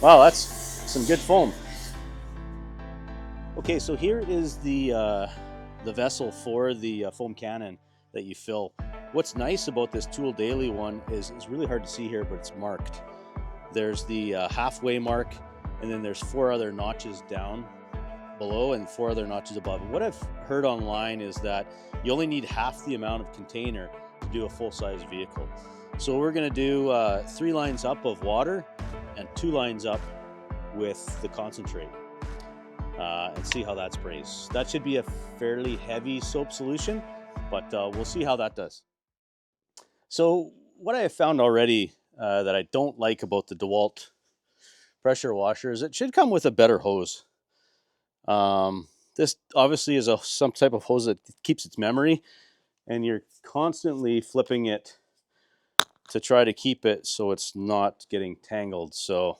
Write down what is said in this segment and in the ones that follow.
Wow, that's some good foam. Okay, so here is the vessel for the foam cannon that you fill. What's nice about this Tool Daily one is it's really hard to see here, but it's marked. There's the halfway mark, and then there's 4 other notches down below and 4 other notches above. And what I've heard online is that you only need half the amount of container to do a full-size vehicle. So we're going to do 3 lines up of water and 2 lines up with the concentrate. And see how that sprays. That should be a fairly heavy soap solution, but we'll see how that does. So what I have found already that I don't like about the DEWALT pressure washer is it should come with a better hose. This obviously is some type of hose that keeps its memory, and you're constantly flipping it to try to keep it so it's not getting tangled. So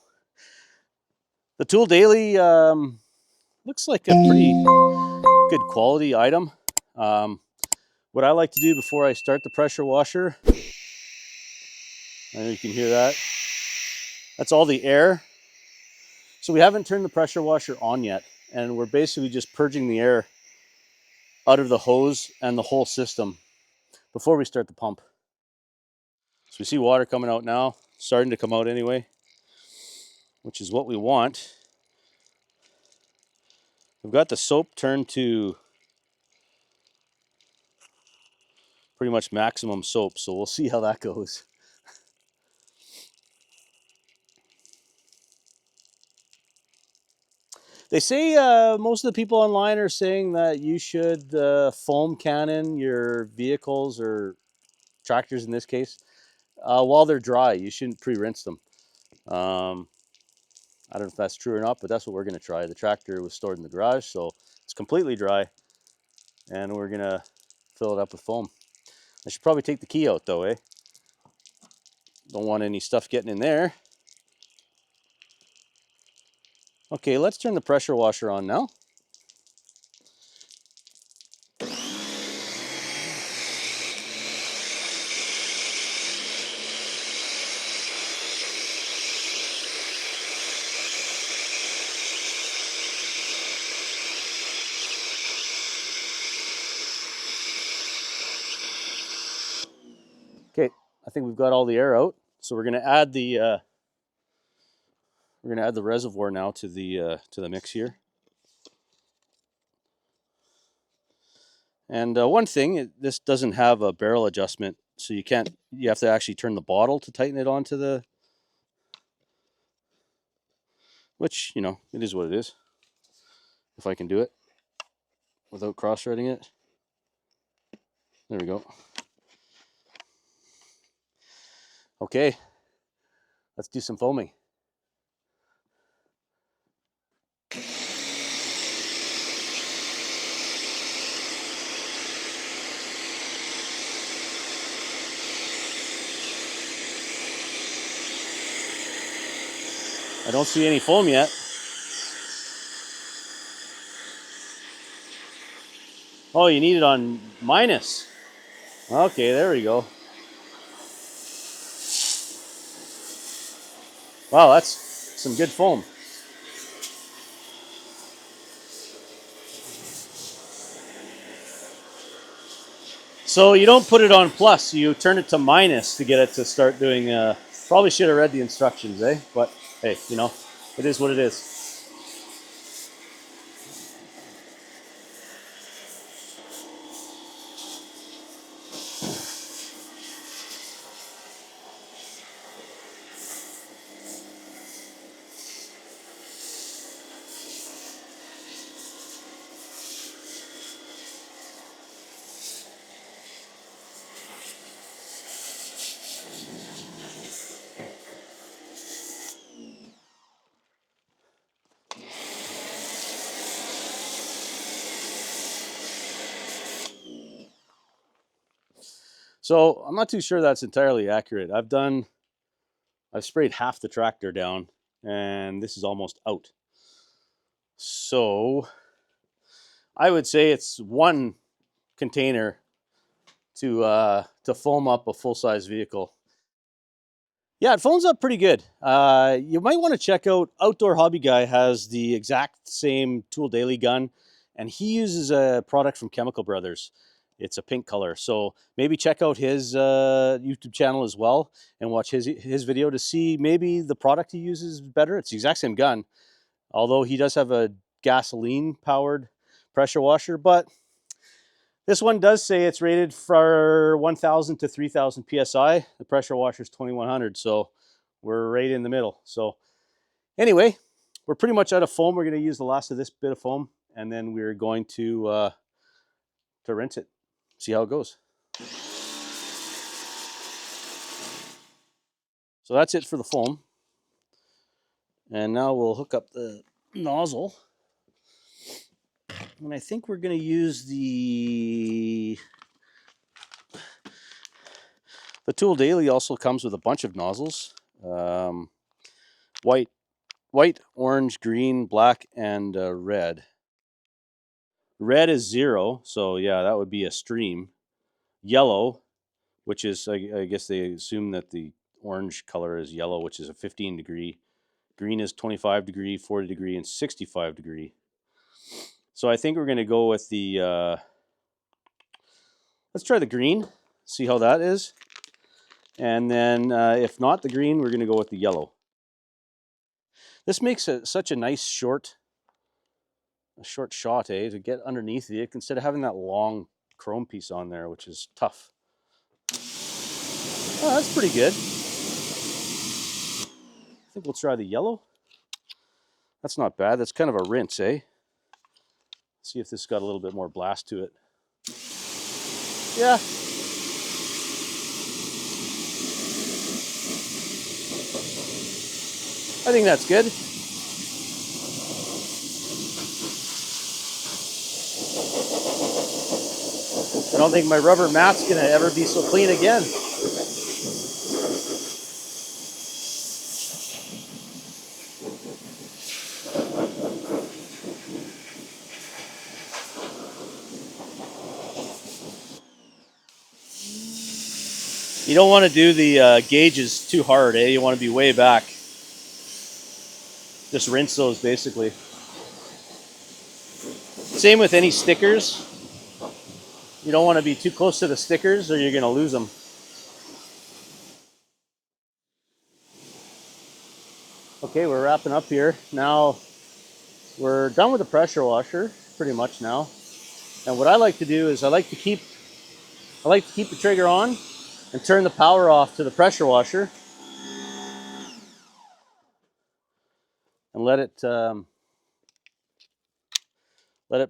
the Tool Daily looks like a pretty good quality item. What I like to do before I start the pressure washer, I know you can hear that. That's all the air. So we haven't turned the pressure washer on yet, and we're basically just purging the air out of the hose and the whole system before we start the pump. So we see water coming out now, starting to come out anyway, which is what we want. We've got the soap turned to pretty much maximum soap, so we'll see how that goes. They say most of the people online are saying that you should foam cannon your vehicles or tractors in this case while they're dry. You shouldn't pre-rinse them. I don't know if that's true or not, but that's what we're going to try. The tractor was stored in the garage, so it's completely dry, and we're going to fill it up with foam. I should probably take the key out though, eh? Don't want any stuff getting in there. Okay, let's turn the pressure washer on now. Okay, I think we've got all the air out, so we're going to add the reservoir now to the mix here. And one thing, this doesn't have a barrel adjustment, so you have to actually turn the bottle to tighten it onto the, which, you know, it is what it is. If I can do it without cross-threading it. There we go. Okay, let's do some foaming. I don't see any foam yet. Oh, you need it on minus. Okay, there we go. Wow, that's some good foam. So you don't put it on plus, you turn it to minus to get it to start doing, probably should have read the instructions, eh? But hey, you know, it is what it is. So I'm not too sure that's entirely accurate. I've sprayed half the tractor down, and this is almost out. So I would say it's 1 container to foam up a full-size vehicle. Yeah, it foams up pretty good. You might want to check out Outdoor Hobby Guy has the exact same Tool Daily gun, and he uses a product from Chemical Brothers. It's a pink color, so maybe check out his YouTube channel as well and watch his video to see maybe the product he uses is better. It's the exact same gun, although he does have a gasoline powered pressure washer, but this one does say it's rated for 1,000 to 3,000 psi. The pressure washer is 2,100, so we're right in the middle. So anyway, we're pretty much out of foam. We're going to use the last of this bit of foam, and then we're going to rinse it, see how it goes. So that's it for the foam. And now we'll hook up the nozzle. And I think we're going to use the Tool Daily also comes with a bunch of nozzles. White, orange, green, black, and red. Red is 0, so yeah, that would be a stream. Yellow, which is, I guess they assume that the orange color is yellow, which is a 15 degree. Green is 25 degree, 40 degree, and 65 degree. So I think we're going to go with the, let's try the green, see how that is. And then if not the green, we're going to go with the yellow. This makes such a nice short shot, to get underneath it instead of having that long chrome piece on there, which is tough. Oh, that's pretty good. I think we'll try the yellow. That's not bad. That's kind of a rinse, eh? See if this got a little bit more blast to it. Yeah. I think that's good. I don't think my rubber mat's gonna ever be so clean again. You don't want to do the gauges too hard, eh? You want to be way back. Just rinse those basically. Same with any stickers. You don't want to be too close to the stickers or you're going to lose them. Okay, we're wrapping up here. Now we're done with the pressure washer pretty much now. And what I like to do is I like to keep the trigger on and turn the power off to the pressure washer and let it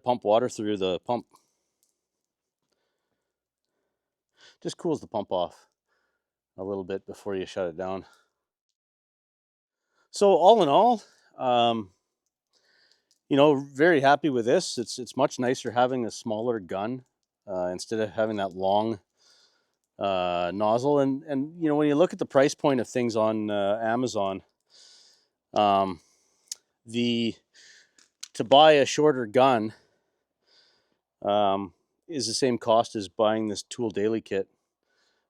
pump water through the pump. Just cools the pump off a little bit before you shut it down. So all in all, very happy with this. It's much nicer having a smaller gun instead of having that long nozzle. And when you look at the price point of things on Amazon, to buy a shorter gun is the same cost as buying this Tool Daily kit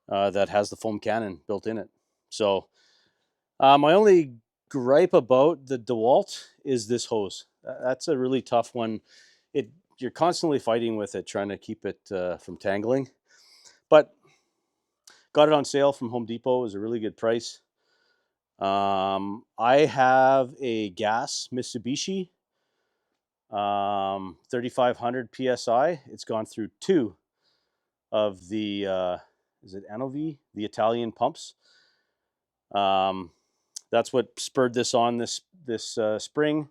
that has the foam cannon built in it. So my only gripe about the DEWALT is this hose. That's a really tough one. You're constantly fighting with it, trying to keep it from tangling. But got it on sale from Home Depot. It was a really good price. I have a gas Mitsubishi 3,500 psi. It's gone through 2 of the is it Anovi, the Italian pumps. That's what spurred this on this spring.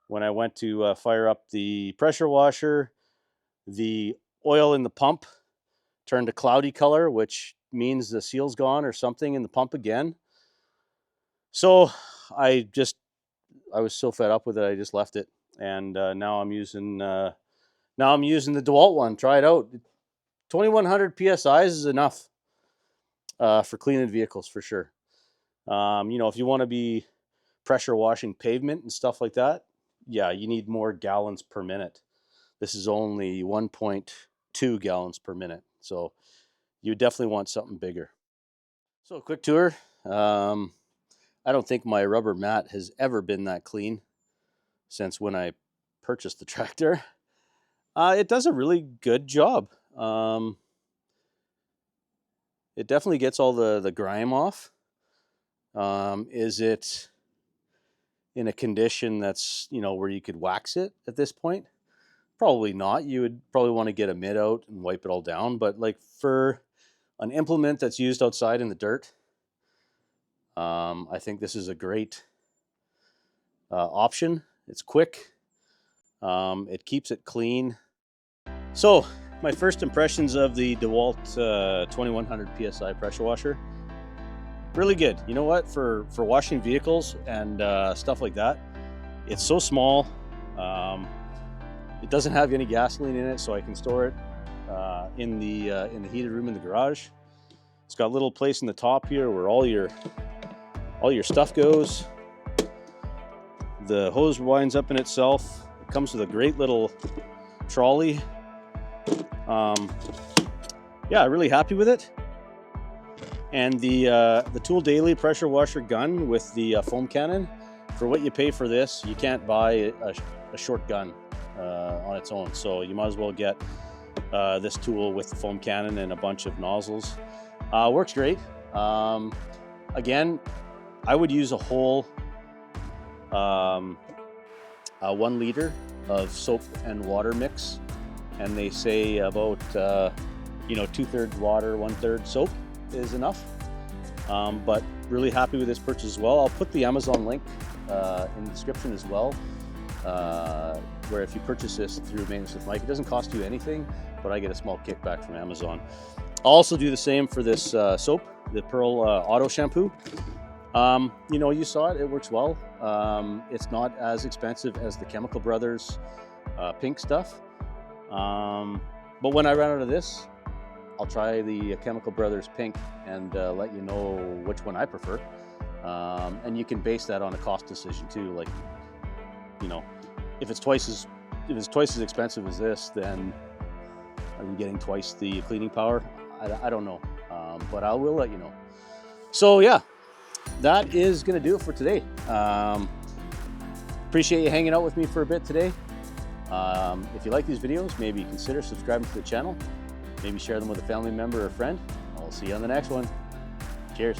When I went to fire up the pressure washer, the oil in the pump turned a cloudy color, which means the seal's gone or something in the pump again. So I was so fed up with it, I just left it, and now I'm using the DEWALT one. Try it out. 2,100 psi is enough for cleaning vehicles for sure. If you want to be pressure washing pavement and stuff like that, yeah, you need more gallons per minute. This is only 1.2 gallons per minute, so you definitely want something bigger. So a quick tour. I don't think my rubber mat has ever been that clean since when I purchased the tractor. It does a really good job. It definitely gets all the grime off. Is it in a condition that's, where you could wax it at this point? Probably not. You would probably want to get a mitt out and wipe it all down. But like for an implement that's used outside in the dirt, I think this is a great option. It's quick. It keeps it clean. So my first impressions of the DEWALT 2100 PSI pressure washer, really good. You know what? For washing vehicles and stuff like that, it's so small. It doesn't have any gasoline in it, so I can store it in the heated room in the garage. It's got a little place in the top here where all your stuff goes. The hose winds up in itself. It comes with a great little trolley. Yeah, really happy with it. And the Tool Daily pressure washer gun with the foam cannon, for what you pay for this, you can't buy a short gun on its own. So you might as well get this tool with the foam cannon and a bunch of nozzles. Works great. Again, I would use a whole 1 liter of soap and water mix, and they say about 2/3 water, 1/3 soap is enough. But really happy with this purchase as well. I'll put the Amazon link in the description as well, where if you purchase this through Maintenance with Mike, it doesn't cost you anything, but I get a small kickback from Amazon. I'll also do the same for this soap, the Pearl Auto Shampoo. You saw it works well. It's not as expensive as the Chemical Brothers pink stuff. But when I run out of this, I'll try the Chemical Brothers pink and let you know which one I prefer. And you can base that on a cost decision too. Like, if it's twice as expensive as this, then are you getting twice the cleaning power? I don't know, but I will let you know. So yeah, that is going to do it for today. Appreciate you hanging out with me for a bit today. If you like these videos, maybe consider subscribing to the channel. Maybe share them with a family member or friend. I'll see you on the next one. Cheers.